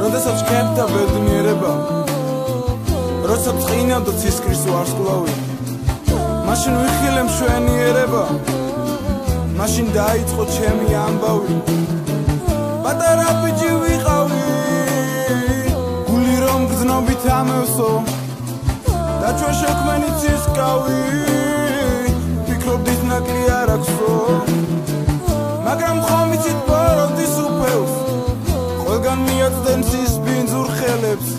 როდესაც გქენდა ბედნიერება, როცა წინავდა ცისკრის ვარსკვლავი, მაშინ ვიხილე მშვენიერება, მაშინ დაიწყო ჩემი ამბავი. პატარა ბიჭი ვიყავი, გული რომ გზნობით ამევსო, და ჩვენ შექმენი ცისკავი, ფიქრობდით ნაკლი არ აქვსო, მაგრამ ხომ იცით ბოროტის უფევს, ყველგან მიაწვდენ ცის ბინძურ ხელებს,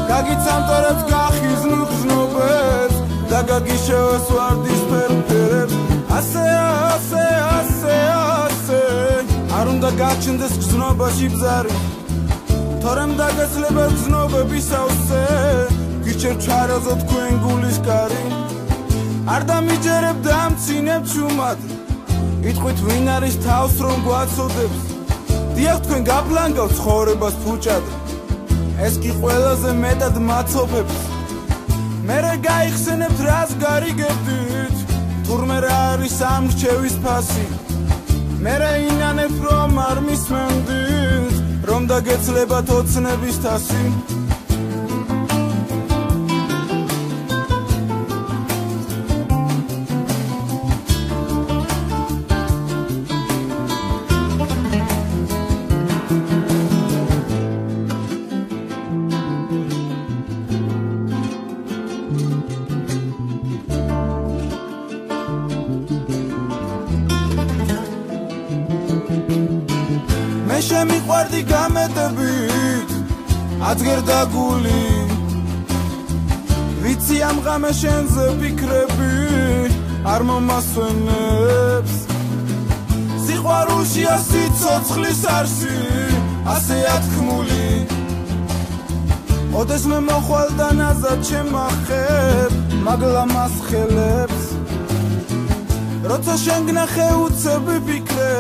გაგიცამტორებს გახიზნულ გზნობებს და გაგიშევეს ვარდის ფერფერებს. ასე არ უნდა გაჩნდეს გზნობაში ბზარი, თორემ დაგეძლება გზნობების ავსე, გირჩევ ჩარაზო თქვენ გულის კარი. არ დამიჯერებ და ამცინებ ჩუმად, იტყვით ვინ არის თავს რომ გვაცოდებს, დიახ თქვენ გაპლანგავთ ცხოვრებას ფუჭად, ეს კი ყველაზე მეტად მაცოფებს. მერე გაიხსენებთ რას გარიგებდით, თურმე რა არის ამ რჩევის ფასი, მერე ინანებ რომ არ მისმენდით, რომ დაგეცლებათ ოცნების თასი. მე შემიყვარდი გამეტებით, adzgerდა გული, ვიცი ამ ღამე შენზე ფიქრები არ მომასვენებს. სიყვარულშია სიცოცხლის არსი, ასეა თქმული, ოდეს მე მოხვალ და ნაზად შემახებ მაგლა მასხელებს. როცა შენ გნახე უცები ფიქრე,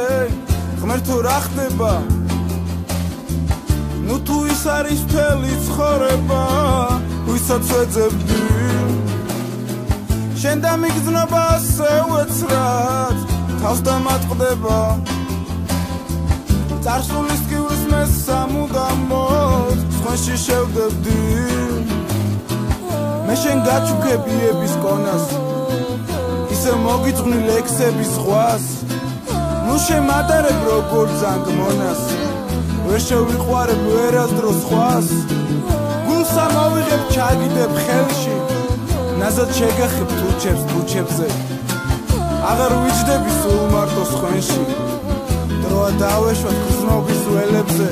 ღმერთო რა ხდება, ნუ თუ ის არის მთელი ცხოვრება, ვისაც ვეძებდი, შენ დამიგზნობა ასე უეცრად, თავს დამატყდება, წარსულის ტკივილს მე სამუდამოდ სხვენში შევდებდი. მე შენ გაჩუქებიების კონას, ისე მოგიძღვნი ლექსების ზღვას, ნუ შემატარებ როგორ ზანგ მონას, ვერ შევიყვარებ ვერასდროს სხვას, გულს ამოვიღებ ჩაგიდებ ხელში, ნაზად შეგახებ თუჩებზე, აღარ ვიჯდები სულ მარტო სხვენში, დროა დავეშვათ გზნობის ველებზე.